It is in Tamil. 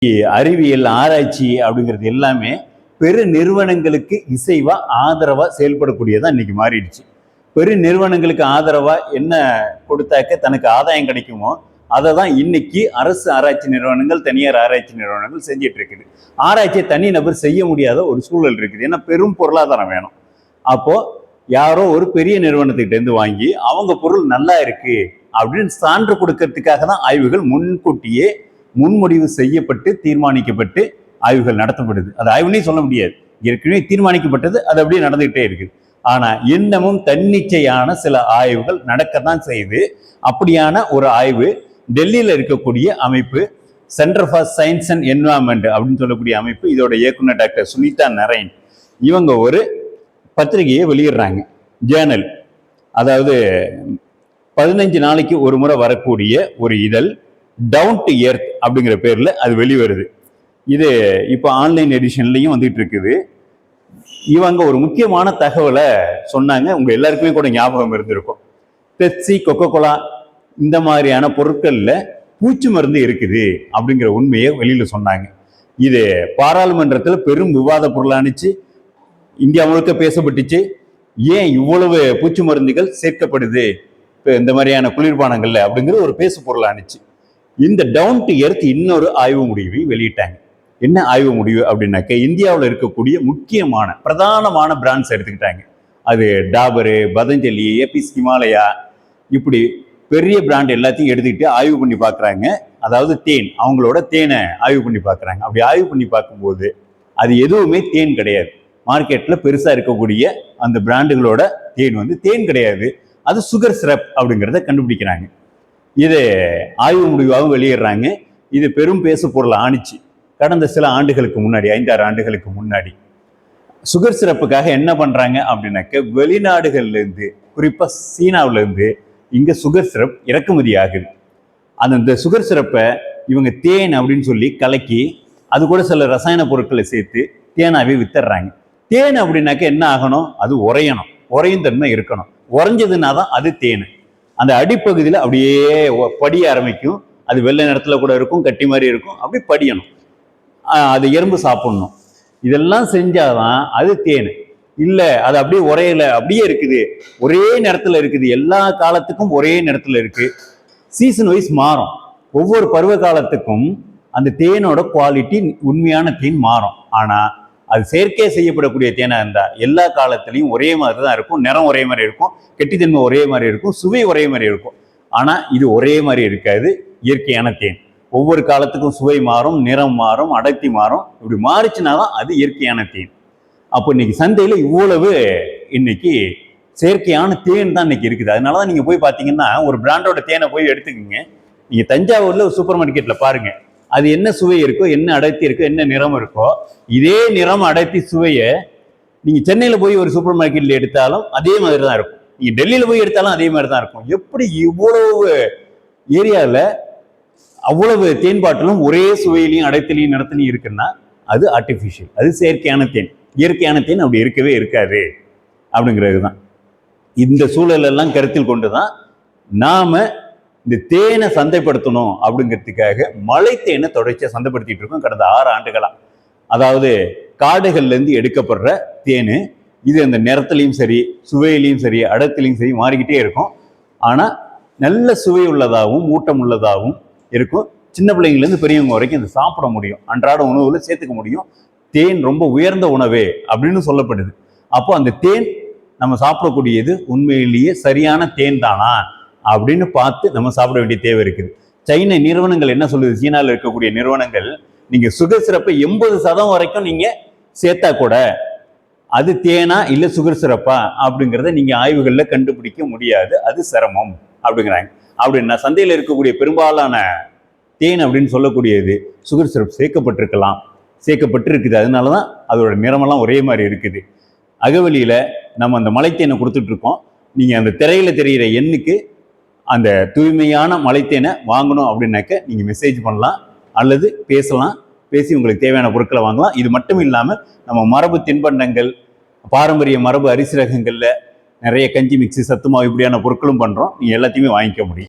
அறிவியல் ஆராய்ச்சி அப்படிங்கிறது எல்லாமே பெரு நிறுவனங்களுக்கு இசைவா ஆதரவா செயல்படக்கூடியதான் இன்னைக்கு மாறிடுச்சு. பெரு நிறுவனங்களுக்கு ஆதரவா என்ன கொடுத்தாக்க தனக்கு ஆதாயம் கிடைக்குமோ அதை தான் இன்னைக்கு அரசு ஆராய்ச்சி நிறுவனங்கள், தனியார் ஆராய்ச்சி நிறுவனங்கள் செஞ்சிட்டு இருக்குது. ஆராய்ச்சியை தனி நபர் செய்ய முடியாத ஒரு சூழல் இருக்குது. ஏன்னா பெரும் பொருளாதாரம் வேணும். அப்போ யாரோ ஒரு பெரிய நிறுவனத்துக்கிட்ட இருந்து வாங்கி அவங்க பொருள் நல்லா இருக்கு அப்படின்னு சான்று கொடுக்கறதுக்காக தான் ஆய்வுகள் முன்கூட்டியே முன்முடிவு செய்யப்பட்டு தீர்மானிக்கப்பட்டு ஆய்வுகள் நடத்தப்படுது. அது ஆய்வுன்னே சொல்ல முடியாது, ஏற்கனவே தீர்மானிக்கப்பட்டது, அது அப்படியே நடந்துகிட்டே இருக்குது. ஆனா இன்னமும் தன்னிச்சையான சில ஆய்வுகள் நடக்கத்தான் செய்யுது. அப்படியான ஒரு ஆய்வு டெல்லியில இருக்கக்கூடிய அமைப்பு centre for science and environment அப்படின்னு சொல்லக்கூடிய அமைப்பு, இதோட இயக்குனர் டாக்டர் சுனிதா நரேன், இவங்க ஒரு பத்திரிகையை வெளியிடுறாங்க, ஜேர்னல். அதாவது 15 நாளைக்கு ஒரு முறை வரக்கூடிய ஒரு இதழ், டவுன் டு எர்த் அப்படிங்கிற பேர்ல அது வெளிவருது. இது இப்போ ஆன்லைன் எடிஷன்லையும் வந்துட்டு இருக்குது. இவங்க ஒரு முக்கியமான தகவலை சொன்னாங்க, உங்க எல்லாருக்குமே கூட ஞாபகம் இருந்திருக்கும். பெப்சி, கொக்கோ கோலா இந்த மாதிரியான பொருட்கள்ல பூச்சி மருந்து இருக்குது அப்படிங்கிற உண்மையை வெளியில சொன்னாங்க. இது பாராளுமன்றத்தில் பெரும் விவாத பொருளானுச்சு, இந்தியா முழுக்க பேசப்பட்டுச்சு. ஏன் இவ்வளவு பூச்சி மருந்துகள் சேர்க்கப்படுது இந்த மாதிரியான குளிர்பானங்கள்ல அப்படிங்கிற ஒரு பேசு பொருளானுச்சு. இந்த டவுன் டு எர்த் இன்னொரு ஆய்வு முடிவை வெளியிட்டாங்க. என்ன ஆய்வு முடிவு அப்படின்னாக்க, இந்தியாவில் இருக்கக்கூடிய முக்கியமான பிரதானமான பிராண்ட்ஸ் எடுத்துக்கிட்டாங்க. அது டாபரு, பதஞ்சலி, ஏபிஸ் ஹிமாலயா, இப்படி பெரிய பிராண்ட் எல்லாத்தையும் எடுத்துக்கிட்டு ஆய்வு பண்ணி பார்க்குறாங்க. அதாவது தேன், அவங்களோட தேனை ஆய்வு பண்ணி பார்க்குறாங்க. அப்படி ஆய்வு பண்ணி பார்க்கும்போது அது எதுவுமே தேன் கிடையாது. மார்க்கெட்டில் பெருசாக இருக்கக்கூடிய அந்த பிராண்டுகளோட தேன் தேன் கிடையாது, அது சுகர் சிரப் அப்படிங்கிறத கண்டுபிடிக்கிறாங்க. இது ஆய்வு முடிவாகவும் வெளியிடுறாங்க. இது பெரும் பேசு பொருள் ஆணிச்சு. கடந்த சில ஆண்டுகளுக்கு முன்னாடி, 5-6 ஆண்டுகளுக்கு முன்னாடி சுகர் சிரப்புக்காக என்ன பண்றாங்க அப்படின்னாக்க, வெளிநாடுகள்லேருந்து, குறிப்பா சீனாவிலேருந்து இங்க சுகர் சிரப் இறக்குமதி ஆகுது. அந்த சுகர் சிரப்பை இவங்க தேன் அப்படின்னு சொல்லி கலக்கி அது கூட சில ரசாயன பொருட்களை சேர்த்து தேனாவே வித்துடுறாங்க. தேன் அப்படின்னாக்க என்ன ஆகணும், அது உறையணும், உறையும் தன்மை இருக்கணும். உறைஞ்சதுன்னா தான் அது தேன். அந்த அடிப்பகுதியில் அப்படியே படிய ஆரம்பிக்கும். அது வெள்ளை நிறத்துல கூட இருக்கும், கட்டி மாதிரி இருக்கும், அப்படி படியணும். அது எறும்பு சாப்பிடணும். இதெல்லாம் செஞ்சாதான் அது தேன். இல்லை அது அப்படியே உரையல, அப்படியே இருக்குது, ஒரே நேரத்தில் இருக்குது, எல்லா காலத்துக்கும் ஒரே நேரத்தில் இருக்கு. சீசன் வைஸ் மாறும். ஒவ்வொரு பருவ காலத்துக்கும் அந்த தேனோட குவாலிட்டி, உண்மையான தேன் மாறும். ஆனா அது செயற்கை செய்யப்படக்கூடிய தேனா இருந்தா எல்லா காலத்திலையும் ஒரே மாதிரி தான் இருக்கும். நிறம் ஒரே மாதிரி இருக்கும், கெட்டித்தன்மை ஒரே மாதிரி இருக்கும், சுவை ஒரே மாதிரி இருக்கும். ஆனா இது ஒரே மாதிரி இருக்காது. இயற்கையான தேன் ஒவ்வொரு காலத்துக்கும் சுவை மாறும், நிறம் மாறும், அடர்த்தி மாறும். இப்படி மாறிச்சுன்னா தான் அது இயற்கையான தேன். அப்போ இன்னைக்கு சந்தையில இவ்வளவு இன்னைக்கு செயற்கையான தேன் தான் இன்னைக்கு இருக்குது. அதனாலதான் நீங்க போய் பாத்தீங்கன்னா, ஒரு பிராண்டோட தேனை போய் எடுத்துக்கோங்க. நீங்க தஞ்சாவூர்ல ஒரு சூப்பர் மார்க்கெட்ல பாருங்க, அது என்ன சுவை இருக்கோ, என்ன அடர்த்தி இருக்கோ, என்ன நிறம் இருக்கோ, இதே நிறம் அடர்த்தி சுவையை நீங்க சென்னையில போய் ஒரு சூப்பர் மார்க்கெட்ல எடுத்தாலும் அதே மாதிரி தான் இருக்கும். நீங்க டெல்லியில போய் எடுத்தாலும் அதே மாதிரி தான் இருக்கும். எப்படி இவ்வளவு ஏரியாவில் அவ்வளவு தேன் பாட்டிலும் ஒரே சுவையிலையும் அடர்த்திலையும் நிறத்திலையும் இருக்குன்னா அது ஆர்டிஃபிஷியல், அது செயற்கையான தேன். இயற்கையான தேன் அப்படி இருக்கவே இருக்காது அப்படிங்கிறது தான். இந்த சூழலெல்லாம் கருத்தில் கொண்டு தான் நாம இந்த தேனை சந்தைப்படுத்தணும் அப்படிங்கிறதுக்காக மலை தேனை தொடர்ச்சியாக சந்தைப்படுத்திட்டு இருக்கோம் கடந்த 6 ஆண்டுகளா. அதாவது காடுகள்லேருந்து எடுக்கப்படுற தேன், இது அந்த நிறத்துலையும் சரி, சுவையிலையும் சரி, அடர்த்திலையும் சரி மாறிக்கிட்டே இருக்கும். ஆனால் நல்ல சுவை உள்ளதாகவும் ஊட்டம் உள்ளதாகவும் இருக்கும். சின்ன பிள்ளைங்கள்லேருந்து பெரியவங்க வரைக்கும் அதை சாப்பிட முடியும், அன்றாட உணவுல சேர்த்துக்க முடியும். தேன் ரொம்ப உயர்ந்த உணவே அப்படின்னு சொல்லப்படுது. அப்போ அந்த தேன் நம்ம சாப்பிடக்கூடியது உண்மையிலேயே சரியான தேன் தானா அப்படின்னு பார்த்து நம்ம சாப்பிட வேண்டிய தேவை இருக்குது. சைன நிறுவனங்கள் என்ன சொல்லுது, சீனாவில் இருக்கக்கூடிய நிறுவனங்கள், நீங்க சுகர் சிரப்பை 80% வரைக்கும் நீங்க சேர்த்தா கூட அது தேனா இல்லை சுகர் சிரப்பா அப்படிங்கிறத நீங்க ஆய்வுகள்ல கண்டுபிடிக்க முடியாது, அது சிரமம் அப்படிங்கிறாங்க. அப்படின்னா சந்தையில் இருக்கக்கூடிய பெரும்பாலான தேன் அப்படின்னு சொல்லக்கூடியது சுகர் சிரப் சேர்க்கப்பட்டிருக்கலாம், சேர்க்கப்பட்டிருக்குது. அதனாலதான் அதோட நிறமெல்லாம் ஒரே மாதிரி இருக்குது. அகவலியில நம்ம அந்த மலைத்தேனை கொடுத்துட்டு இருக்கோம். நீங்க அந்த திரையில தெரிகிற எண்ணுக்கு அந்த தூய்மையான மலைத்தேனை வாங்கணும் அப்படின்னாக்க நீங்க மெசேஜ் பண்ணலாம் அல்லது பேசலாம். பேசி உங்களுக்கு தேவையான பொருட்களை வாங்கலாம். இது மட்டும் இல்லாமல் நம்ம மரபு தின்பண்டங்கள், பாரம்பரிய மரபு அரிசி ரகங்கள்ல நிறைய கஞ்சி மிக்ஸி, சத்துமாவு இப்படியான பொருட்களும் பண்றோம். நீங்க எல்லாத்தையுமே வாங்கிக்க முடியும்.